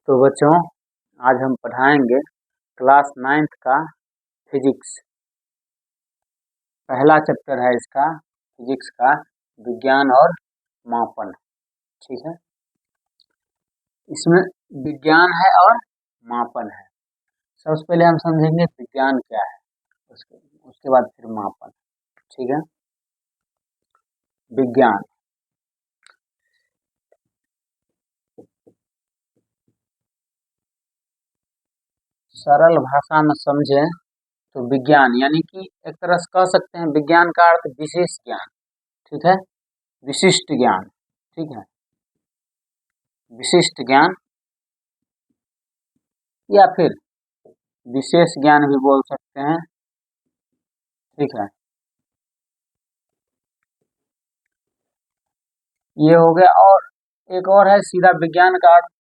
तो बच्चों, आज हम पढ़ाएंगे क्लास 9th का फिजिक्स। पहला चैप्टर है इसका फिजिक्स का, विज्ञान और मापन। ठीक है, इसमें विज्ञान है और मापन है। सबसे पहले हम समझेंगे विज्ञान क्या है, उसके बाद फिर मापन। ठीक है, विज्ञान। सरल भाषा में समझें तो विज्ञान यानी कि एक तरह से कह सकते हैं विज्ञान का अर्थ विशेष ज्ञान। ठीक है, विशिष्ट ज्ञान। ठीक है, विशिष्ट ज्ञान या फिर विशेष ज्ञान भी बोल सकते हैं। ठीक है, ये हो गया। और एक और है सीधा विज्ञान का अर्थ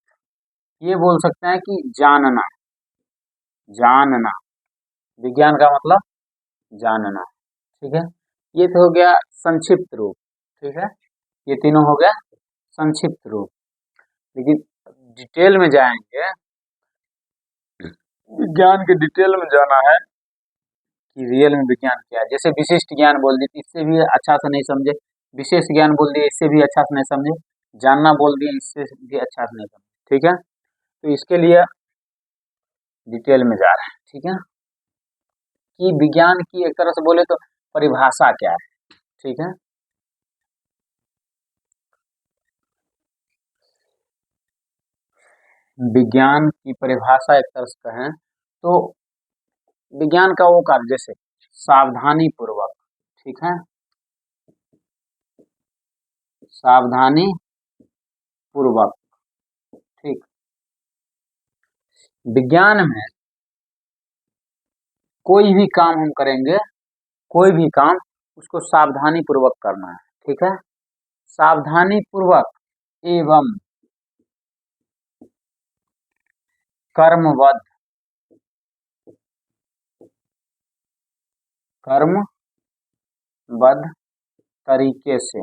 ये बोल सकते हैं कि जानना। जानना, विज्ञान का मतलब जानना। ठीक है, ये तो हो गया संक्षिप्त रूप। ठीक है, ये तीनों हो गया संक्षिप्त रूप। लेकिन डिटेल में जाएंगे, विज्ञान के डिटेल में जाना है कि रियल में विज्ञान क्या है। जैसे विशिष्ट ज्ञान बोल दी, इससे भी अच्छा से नहीं समझे। विशेष ज्ञान बोल दिए, इससे भी अच्छा से नहीं समझे। जानना बोल दिए, इससे भी अच्छा से नहीं समझे। ठीक है, तो इसके लिए डिटेल में जा रहे हैं। ठीक है, कि विज्ञान की एक तरह से बोले तो परिभाषा क्या है। ठीक है, विज्ञान की परिभाषा एक तरह से कहें तो विज्ञान का वो कार्य जैसे सावधानी पूर्वक। ठीक है, सावधानी पूर्वक। ठीक, विज्ञान में कोई भी काम हम करेंगे, कोई भी काम उसको सावधानी पूर्वक करना है। ठीक है, सावधानी पूर्वक एवं कर्मबद्ध, कर्मबद्ध तरीके से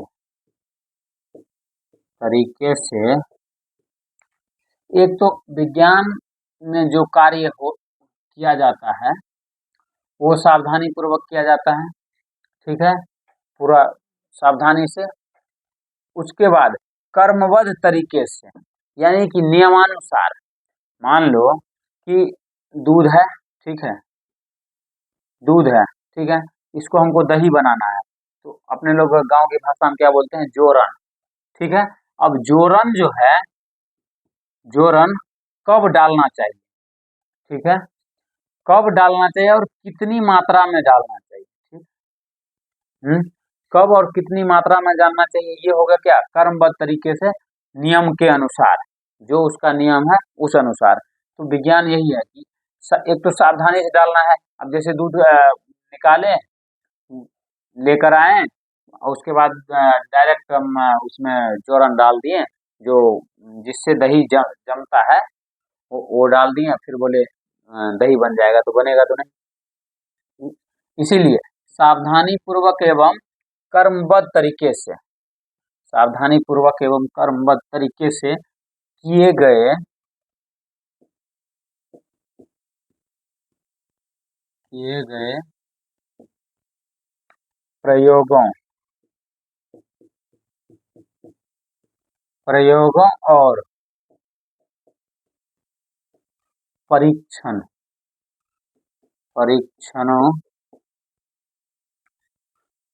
एक तो विज्ञान में जो कार्य किया जाता है वो सावधानी पूर्वक किया जाता है। ठीक है, पूरा सावधानी से। उसके बाद कर्मबद्ध तरीके से यानी कि नियमानुसार। मान लो कि दूध है। ठीक है, दूध है। ठीक है, इसको हमको दही बनाना है, तो अपने लोग गांव की भाषा में क्या बोलते हैं, जोरन। ठीक है, अब जोरन जो है, जोरन कब डालना चाहिए। ठीक है, कब डालना चाहिए और कितनी मात्रा में डालना चाहिए। ठीक, कब और कितनी मात्रा में डालना चाहिए, ये होगा क्या, कर्मबद्ध तरीके से, नियम के अनुसार, जो उसका नियम है उस अनुसार। तो विज्ञान यही है कि एक तो सावधानी से डालना है। अब जैसे दूध निकाले, लेकर आए, और उसके बाद डायरेक्ट हम उसमें जोरन डाल दिए, जो जिससे दही जमता है वो डाल दिए, फिर बोले दही बन जाएगा, तो बनेगा तो नहीं। इसीलिए सावधानी पूर्वक एवं कर्मबद्ध तरीके से, सावधानी पूर्वक एवं कर्मबद्ध तरीके से किए गए प्रयोगों और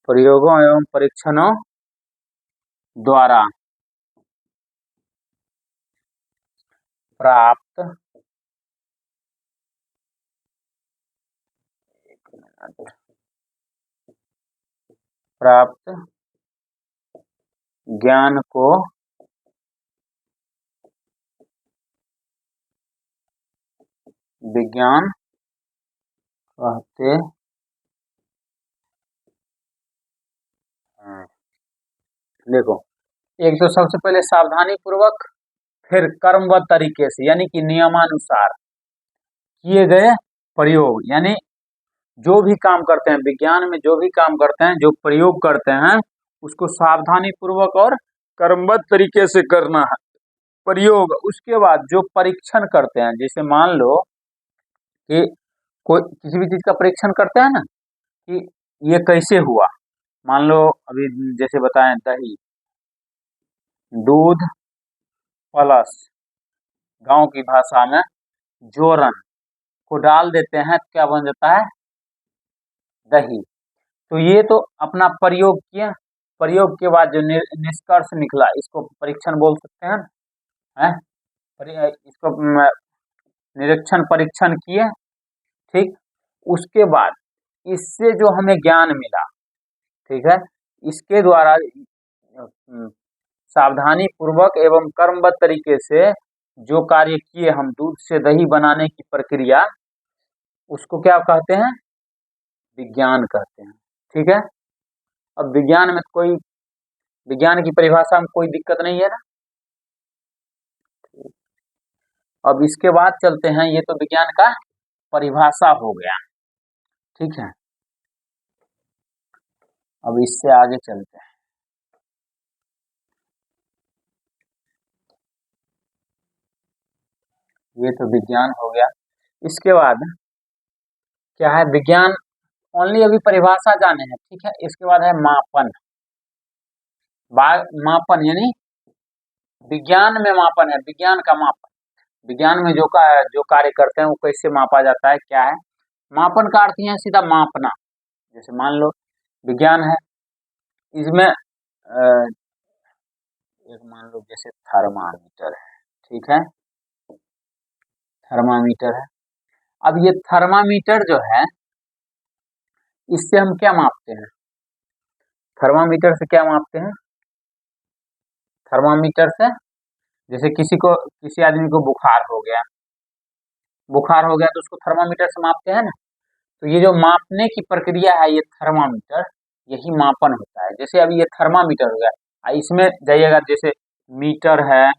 प्रयोगों एवं परीक्षणों द्वारा प्राप्त ज्ञान को विज्ञान कहते हैं। देखो, एक तो सबसे पहले सावधानी पूर्वक, फिर कर्मबद्ध तरीके से यानी कि नियमानुसार किए गए प्रयोग, यानी जो भी काम करते हैं विज्ञान में, जो भी काम करते हैं, जो प्रयोग करते हैं, उसको सावधानी पूर्वक और कर्मबद्ध तरीके से करना है। प्रयोग, उसके बाद जो परीक्षण करते हैं, जैसे मान लो कि कोई किसी भी चीज का परीक्षण करते हैं ना कि ये कैसे हुआ। मान लो अभी जैसे बताएं दही, दूध प्लस गांव की भाषा में जोरन को डाल देते हैं तो क्या बन जाता है, दही। तो ये तो अपना प्रयोग किया, प्रयोग के बाद जो निष्कर्ष निकला इसको परीक्षण बोल सकते हैं ना, है? इसको निरीक्षण परीक्षण किए, ठीक। उसके बाद इससे जो हमें ज्ञान मिला, ठीक है, इसके द्वारा सावधानी पूर्वक एवं कर्मबद्ध तरीके से जो कार्य किए हम, दूध से दही बनाने की प्रक्रिया, उसको क्या कहते हैं, विज्ञान कहते हैं। ठीक है, अब विज्ञान में कोई, विज्ञान की परिभाषा में कोई दिक्कत नहीं है ना। अब इसके बाद चलते हैं, ये तो विज्ञान का परिभाषा हो गया, ठीक है। अब इससे आगे चलते हैं। ये तो विज्ञान हो गया। इसके बाद क्या है, विज्ञान ओनली अभी परिभाषा जाने हैं, ठीक है। इसके बाद है मापन। मापन यानी विज्ञान में मापन है, विज्ञान का मापन। विज्ञान में जो कार्य करते हैं वो कैसे मापा जाता है, क्या है मापन का अर्थ ही है सीधा मापना। जैसे मान लो विज्ञान है, इसमें एक मान लो जैसे थर्मामीटर है, ठीक है, थर्मामीटर है। अब ये थर्मामीटर जो है, इससे हम क्या मापते हैं, थर्मामीटर से क्या मापते हैं, थर्मामीटर से जैसे किसी आदमी को बुखार हो गया, बुखार हो गया तो उसको थर्मामीटर से मापते हैं ना। तो ये जो मापने की प्रक्रिया है, ये थर्मामीटर, यही मापन होता है। जैसे अभी ये थर्मामीटर हो गया, इसमें जाइएगा, जैसे मीटर है,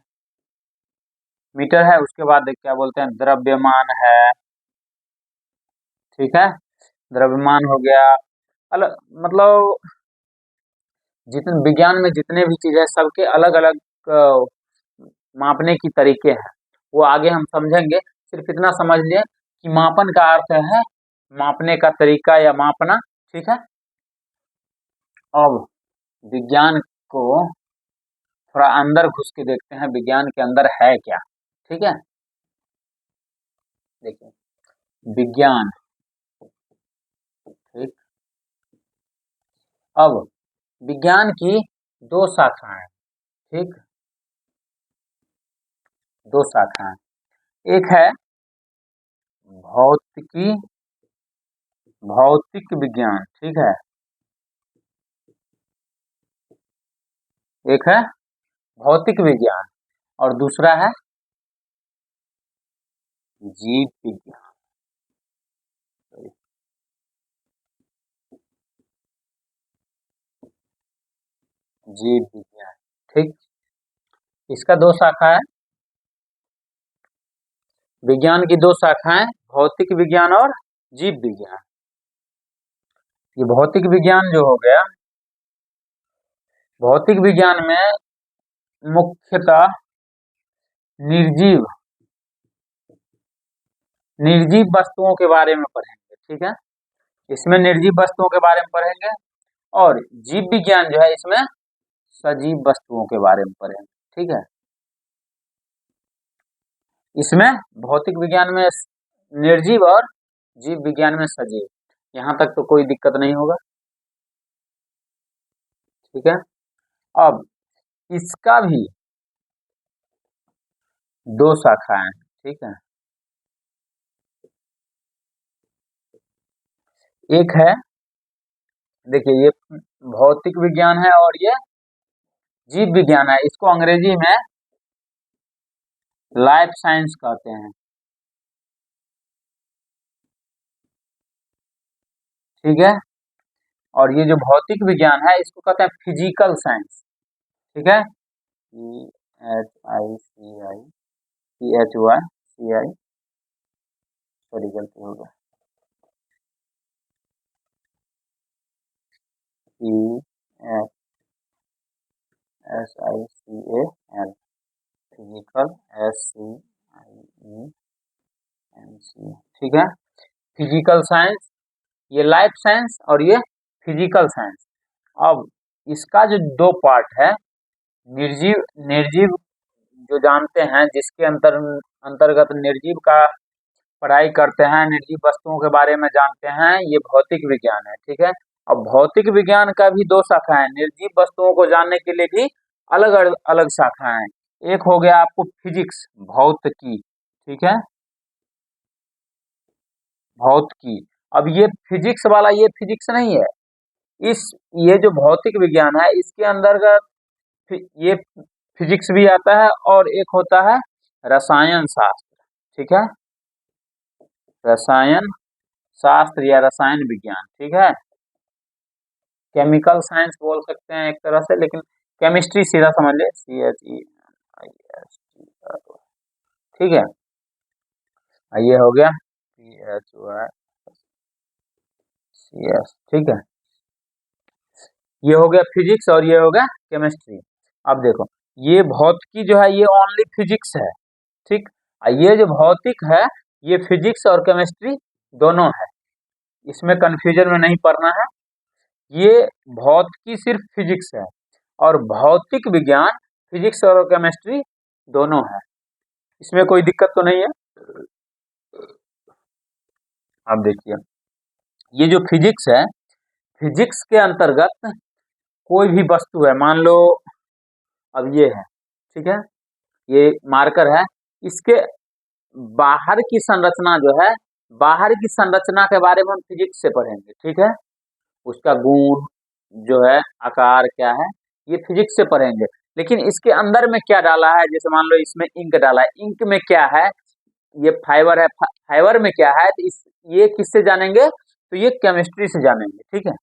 मीटर है, उसके बाद क्या बोलते हैं, द्रव्यमान है, ठीक है, द्रव्यमान हो गया। अलग मतलब जितने विज्ञान में जितने भी चीज है, सबके अलग अलग मापने की तरीके हैं, वो आगे हम समझेंगे। सिर्फ इतना समझ लिए कि मापन का अर्थ है मापने का तरीका या मापना, ठीक है। अब विज्ञान को थोड़ा अंदर घुस के देखते हैं, विज्ञान के अंदर है क्या, ठीक है। देखिए विज्ञान, ठीक। अब विज्ञान की दो शाखाएं, ठीक, दो शाखाएं। एक है भौतिकी, भौतिक विज्ञान, ठीक है, एक है भौतिक विज्ञान और दूसरा है जीव विज्ञान। जीव विज्ञान, ठीक। इसका दो शाखा है, विज्ञान की दो शाखाएं, भौतिक विज्ञान और जीव विज्ञान। ये भौतिक विज्ञान जो हो गया, भौतिक विज्ञान में मुख्यतः निर्जीव, निर्जीव वस्तुओं के बारे में पढ़ेंगे, ठीक है। इसमें निर्जीव वस्तुओं के बारे में पढ़ेंगे, और जीव विज्ञान जो है इसमें सजीव वस्तुओं के बारे में पढ़ेंगे, ठीक है। इसमें भौतिक विज्ञान में निर्जीव और जीव विज्ञान में सजीव, यहाँ तक तो कोई दिक्कत नहीं होगा, ठीक है। अब इसका भी दो शाखाएं, ठीक है। एक है, देखिए ये भौतिक विज्ञान है और ये जीव विज्ञान है। इसको अंग्रेजी में लाइफ साइंस कहते हैं, ठीक है। और ये जो भौतिक विज्ञान है इसको कहते हैं फिजिकल साइंस, ठीक है। PHICI, सॉरी गलती हो गया, PHSICAL, फिजिकल, SCIENC, ठीक है। फिजिकल साइंस, ये लाइफ साइंस और ये फिजिकल साइंस। अब इसका जो दो पार्ट है, निर्जीव निर्जीव जो जानते हैं, जिसके अंतर्गत निर्जीव का पढ़ाई करते हैं, निर्जीव वस्तुओं के बारे में जानते हैं, ये भौतिक विज्ञान है, ठीक है। अब भौतिक विज्ञान का भी दो शाखा है, निर्जीव वस्तुओं को जानने के लिए भी अलग अलग शाखाएं हैं। एक हो गया आपको फिजिक्स, भौतिकी, ठीक है, भौतिकी। अब ये फिजिक्स वाला, ये फिजिक्स नहीं है, इस ये जो भौतिक विज्ञान है, इसके अंतर्गत ये फिजिक्स भी आता है, और एक होता है रसायन शास्त्र, ठीक है, रसायन शास्त्र या रसायन विज्ञान, ठीक है। केमिकल साइंस बोल सकते हैं एक तरह से, लेकिन केमिस्ट्री सीधा समझ ले, CHEMISTRY, ठीक है। ये हो गया PHOICS, ठीक है। ये हो गया फिजिक्स और ये हो गया केमिस्ट्री। अब देखो, ये भौतिकी जो है ये ओनली फिजिक्स है, ठीक। ये जो भौतिक है ये फिजिक्स और केमिस्ट्री दोनों है, इसमें कंफ्यूजन में नहीं पड़ना है। ये भौतिकी सिर्फ फिजिक्स है और भौतिक विज्ञान फिजिक्स और केमिस्ट्री दोनों है, इसमें कोई दिक्कत तो नहीं है। अब देखिए, ये जो फिजिक्स है, फिजिक्स के अंतर्गत कोई भी वस्तु है, मान लो अब ये है, ठीक है, ये मार्कर है, इसके बाहर की संरचना जो है, बाहर की संरचना के बारे में हम फिजिक्स से पढ़ेंगे, ठीक है। उसका गुण जो है, आकार क्या है, ये फिजिक्स से पढ़ेंगे। लेकिन इसके अंदर में क्या डाला है, जैसे मान लो इसमें इंक डाला है, इंक में क्या है, ये फाइबर है, फाइबर में क्या है, तो ये किससे जानेंगे, तो ये केमिस्ट्री से जानेंगे, ठीक है।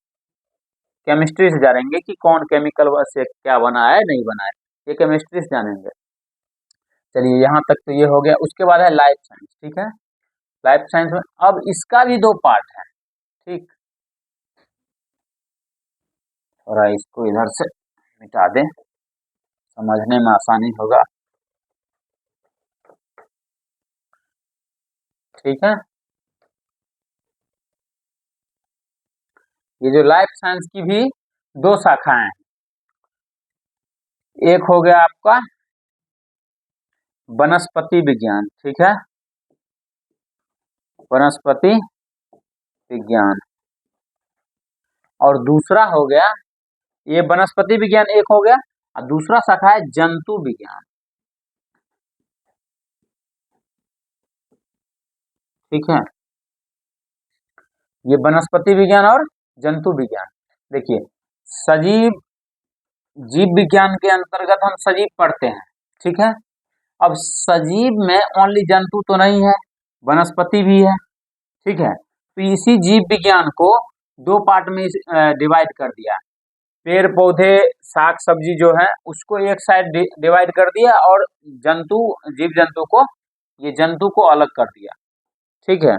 केमिस्ट्री से जानेंगे कि कौन केमिकल से क्या बना है, नहीं बना है, ये केमिस्ट्री से जानेंगे। चलिए यहाँ तक तो ये हो गया। उसके बाद है लाइफ साइंस, ठीक है। लाइफ साइंस में अब इसका भी दो पार्ट है, ठीक। थोड़ा इसको इधर से मिटा दें, समझने में आसानी होगा, ठीक है। ये जो लाइफ साइंस की भी दो शाखाएं हैं, एक हो गया आपका वनस्पति विज्ञान, ठीक है, वनस्पति विज्ञान, और दूसरा हो गया, ये वनस्पति विज्ञान एक हो गया, और दूसरा शाखा है जंतु विज्ञान, ठीक है। ये वनस्पति विज्ञान और जंतु विज्ञान। देखिए, सजीव जीव विज्ञान के अंतर्गत हम सजीव पढ़ते हैं, ठीक है। अब सजीव में ओनली जंतु तो नहीं है, वनस्पति भी है, ठीक है। तो इसी जीव विज्ञान को दो पार्ट में डिवाइड कर दिया, पेड़ पौधे साग सब्जी जो है उसको एक साइड डिवाइड कर दिया, और जंतु जीव जंतु को, ये जंतु को अलग कर दिया, ठीक है।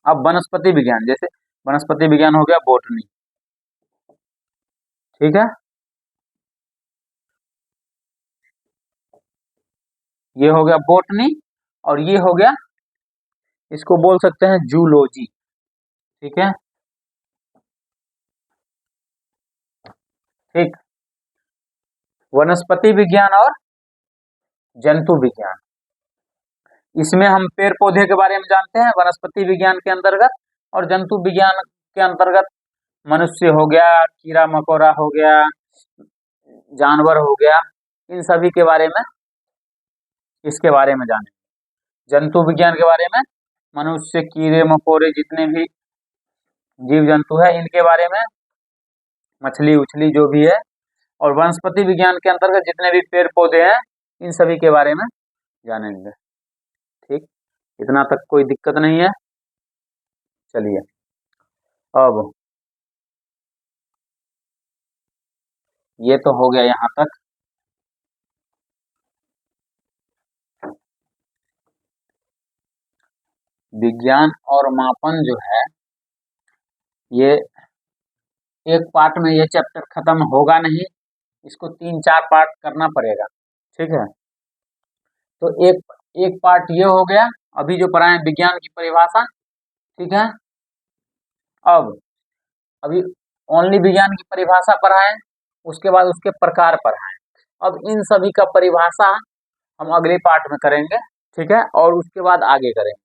अब वनस्पति विज्ञान, जैसे वनस्पति विज्ञान हो गया बोटनी, ठीक है, ये हो गया बोटनी, और ये हो गया, इसको बोल सकते हैं जूलॉजी, ठीक है, ठीक। वनस्पति विज्ञान और जंतु विज्ञान, इसमें हम पेड़ पौधे के बारे में जानते हैं वनस्पति विज्ञान के अंतर्गत, और जंतु विज्ञान के अंतर्गत मनुष्य हो गया, कीड़ा मकोड़ा हो गया, जानवर हो गया, इन सभी के बारे में, इसके बारे में जाने। जंतु विज्ञान के बारे में मनुष्य, कीड़े मकोड़े, जितने भी जीव जंतु है इनके बारे में, मछली उछली जो भी है, और वनस्पति विज्ञान के अंतर्गत जितने भी पेड़ पौधे हैं इन सभी के बारे में जानेंगे, ठीक। इतना तक कोई दिक्कत नहीं है। चलिए, अब ये तो हो गया यहाँ तक। विज्ञान और मापन जो है, ये एक पार्ट में ये चैप्टर खत्म होगा नहीं, इसको 3-4 पार्ट करना पड़ेगा, ठीक है। तो एक पार्ट ये हो गया, अभी जो पढ़ाए विज्ञान की परिभाषा, ठीक है। अब अभी ओनली विज्ञान की परिभाषा पढ़ाएं, उसके बाद उसके प्रकार पढ़ाएं। अब इन सभी का परिभाषा हम अगले पार्ट में करेंगे, ठीक है, और उसके बाद आगे करेंगे।